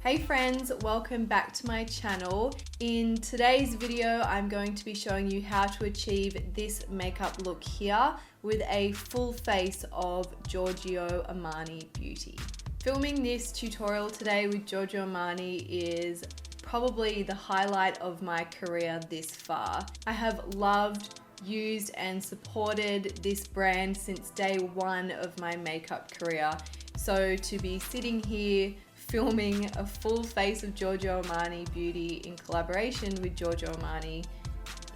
Hey friends, welcome back to my channel. In today's video, I'm going to be showing you how to achieve this makeup look here with a full face of Giorgio Armani Beauty. Filming this tutorial today with Giorgio Armani is probably the highlight of my career this far. I have loved, used and supported this brand since day one of my makeup career. So to be sitting here filming a full face of Giorgio Armani Beauty in collaboration with Giorgio Armani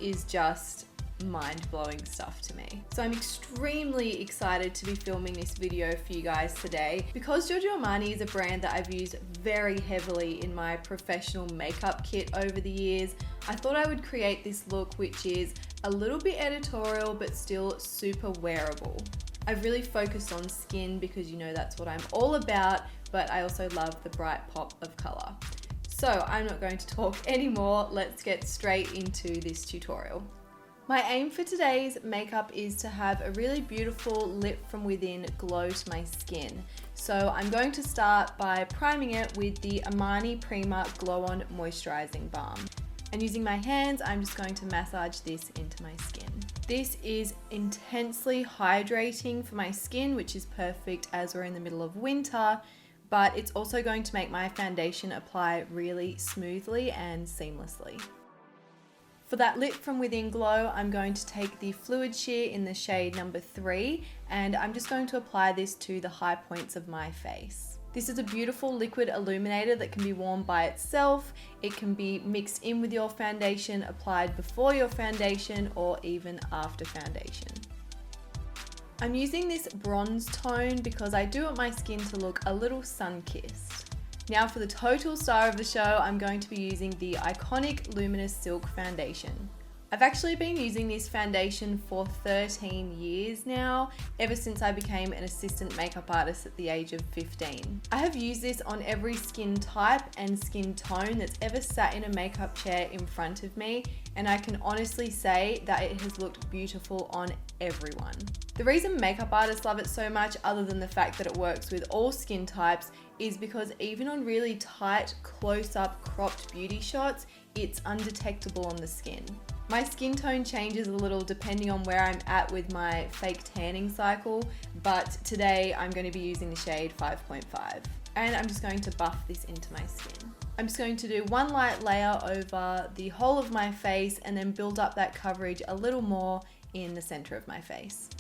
is just mind-blowing stuff to me. So I'm extremely excited to be filming this video for you guys today. Because Giorgio Armani is a brand that I've used very heavily in my professional makeup kit over the years, I thought I would create this look which is a little bit editorial but still super wearable. I've really focused on skin because you know that's what I'm all about, but I also love the bright pop of color. So I'm not going to talk anymore, let's get straight into this tutorial. My aim for today's makeup is to have a really beautiful lip from within glow to my skin. So I'm going to start by priming it with the Armani Prima Glow On Moisturising Balm. And using my hands, I'm just going to massage this into my skin. This is intensely hydrating for my skin, which is perfect as we're in the middle of winter, but it's also going to make my foundation apply really smoothly and seamlessly. For that lip from within glow, I'm going to take the Fluid Sheer in the shade number 3, and I'm just going to apply this to the high points of my face. This is a beautiful liquid illuminator that can be worn by itself. It can be mixed in with your foundation, applied before your foundation, or even after foundation. I'm using this bronze tone because I do want my skin to look a little sun-kissed. Now for the total star of the show, I'm going to be using the iconic Luminous Silk Foundation. I've actually been using this foundation for 13 years now, ever since I became an assistant makeup artist at the age of 15. I have used this on every skin type and skin tone that's ever sat in a makeup chair in front of me, and I can honestly say that it has looked beautiful on everyone. The reason makeup artists love it so much, other than the fact that it works with all skin types, is because even on really tight, close-up, cropped beauty shots, it's undetectable on the skin. My skin tone changes a little depending on where I'm at with my fake tanning cycle, but today I'm going to be using the shade 5.5. And I'm just going to buff this into my skin. I'm just going to do one light layer over the whole of my face and then build up that coverage a little more in the center of my face.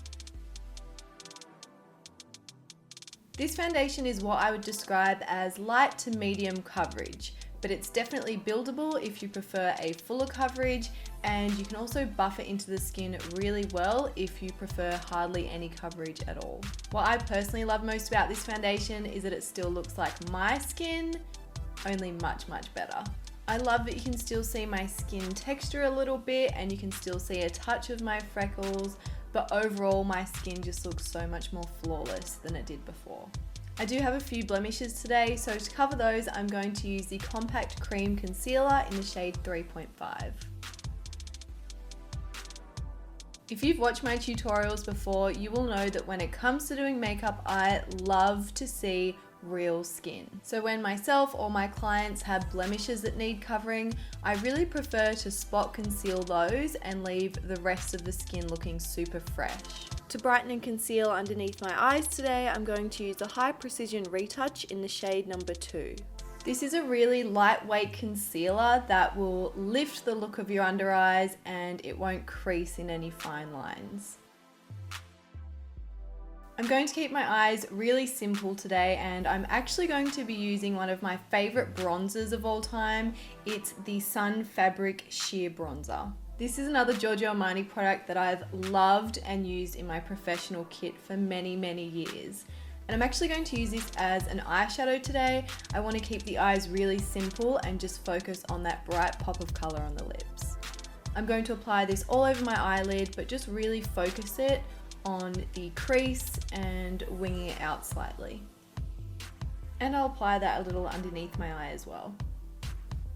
This foundation is what I would describe as light to medium coverage, but it's definitely buildable if you prefer a fuller coverage, and you can also buff it into the skin really well if you prefer hardly any coverage at all. What I personally love most about this foundation is that it still looks like my skin, only much, much better. I love that you can still see my skin texture a little bit and you can still see a touch of my freckles, but overall my skin just looks so much more flawless than it did before. I do have a few blemishes today, so to cover those, I'm going to use the Compact Cream Concealer in the shade 3.5. If you've watched my tutorials before, you will know that when it comes to doing makeup, I love to see real skin. So when myself or my clients have blemishes that need covering, I really prefer to spot conceal those and leave the rest of the skin looking super fresh. To brighten and conceal underneath my eyes today, I'm going to use the High Precision Retouch in the shade number 2. This is a really lightweight concealer that will lift the look of your under eyes and it won't crease in any fine lines. I'm going to keep my eyes really simple today, and I'm actually going to be using one of my favorite bronzers of all time. It's the Sun Fabric Sheer Bronzer. This is another Giorgio Armani product that I've loved and used in my professional kit for many, many years. And I'm actually going to use this as an eyeshadow today. I want to keep the eyes really simple and just focus on that bright pop of color on the lips. I'm going to apply this all over my eyelid, but just really focus it on the crease and winging it out slightly. And I'll apply that a little underneath my eye as well.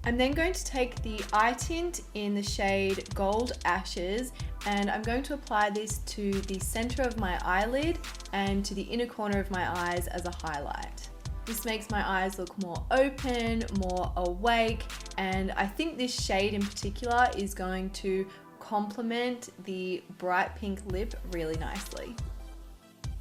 I'm then going to take the eye tint in the shade Gold Ashes, and I'm going to apply this to the center of my eyelid and to the inner corner of my eyes as a highlight. This makes my eyes look more open, more awake, and I think this shade in particular is going to complement the bright pink lip really nicely.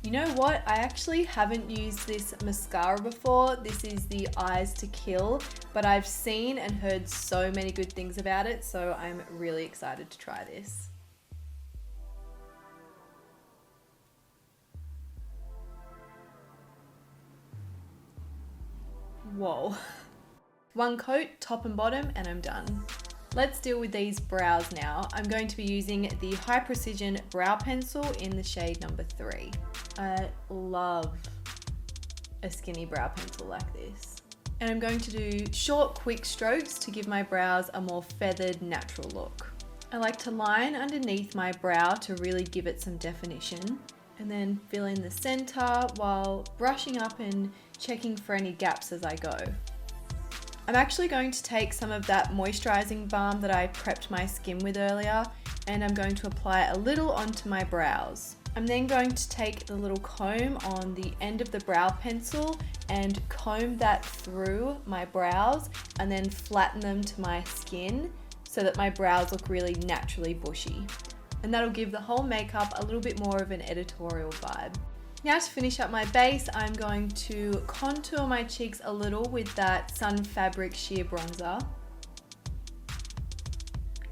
You know what? I actually haven't used this mascara before. This is the Eyes to Kill, but I've seen and heard so many good things about it, so I'm really excited to try this. Whoa. One coat, top and bottom, and I'm done. Let's deal with these brows now. I'm going to be using the High Precision Brow Pencil in the shade number 3. I love a skinny brow pencil like this. And I'm going to do short, quick strokes to give my brows a more feathered, natural look. I like to line underneath my brow to really give it some definition, and then fill in the center while brushing up and checking for any gaps as I go. I'm actually going to take some of that moisturizing balm that I prepped my skin with earlier, and I'm going to apply a little onto my brows. I'm then going to take the little comb on the end of the brow pencil and comb that through my brows and then flatten them to my skin so that my brows look really naturally bushy. And that'll give the whole makeup a little bit more of an editorial vibe. Now to finish up my base, I'm going to contour my cheeks a little with that Sun Fabric Sheer Bronzer.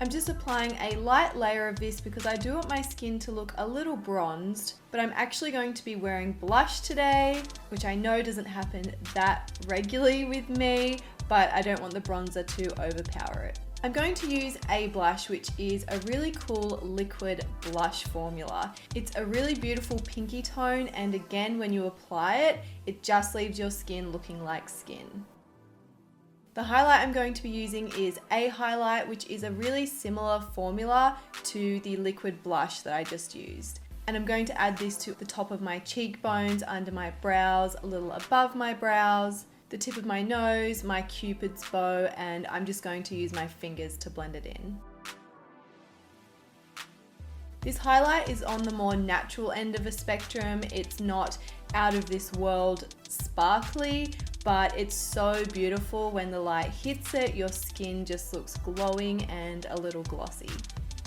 I'm just applying a light layer of this because I do want my skin to look a little bronzed, but I'm actually going to be wearing blush today, which I know doesn't happen that regularly with me, but I don't want the bronzer to overpower it. I'm going to use a blush, which is a really cool liquid blush formula. It's a really beautiful pinky tone, and again, when you apply it, it just leaves your skin looking like skin. The highlight I'm going to be using is a highlight, which is a really similar formula to the liquid blush that I just used. And I'm going to add this to the top of my cheekbones, under my brows, a little above my brows, the tip of my nose, my cupid's bow, and I'm just going to use my fingers to blend it in. This highlight is on the more natural end of a spectrum. It's not out of this world sparkly, but it's so beautiful when the light hits it. Your skin just looks glowing and a little glossy.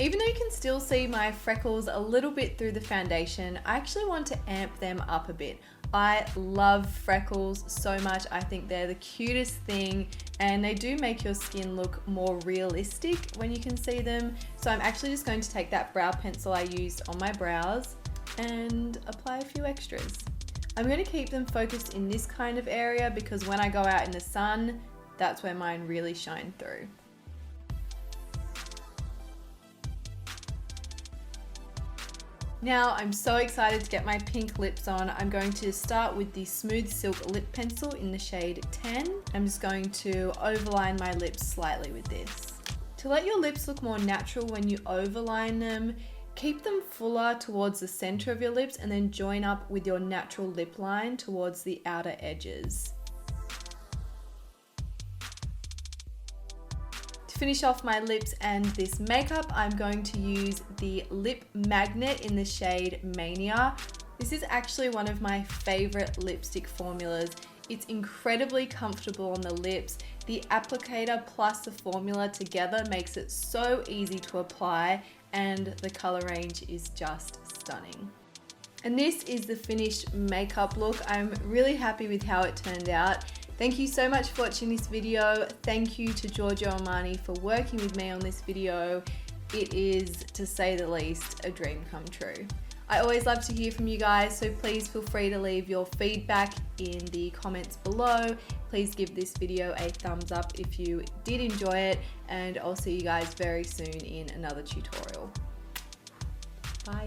Even though you can still see my freckles a little bit through the foundation, I actually want to amp them up a bit. I love freckles so much. I think they're the cutest thing, and they do make your skin look more realistic when you can see them. So I'm actually just going to take that brow pencil I used on my brows and apply a few extras. I'm going to keep them focused in this kind of area because when I go out in the sun, that's where mine really shine through. Now I'm so excited to get my pink lips on. I'm going to start with the Smooth Silk Lip Pencil in the shade 10. I'm just going to overline my lips slightly with this. To let your lips look more natural when you overline them, keep them fuller towards the center of your lips and then join up with your natural lip line towards the outer edges. To finish off my lips and this makeup, I'm going to use the Lip Magnet in the shade Mania. This is actually one of my favorite lipstick formulas. It's incredibly comfortable on the lips. The applicator plus the formula together makes it so easy to apply, and the color range is just stunning. And this is the finished makeup look. I'm really happy with how it turned out. Thank you so much for watching this video. Thank you to Giorgio Armani for working with me on this video. It is, to say the least, a dream come true. I always love to hear from you guys, so please feel free to leave your feedback in the comments below. Please give this video a thumbs up if you did enjoy it, and I'll see you guys very soon in another tutorial. Bye.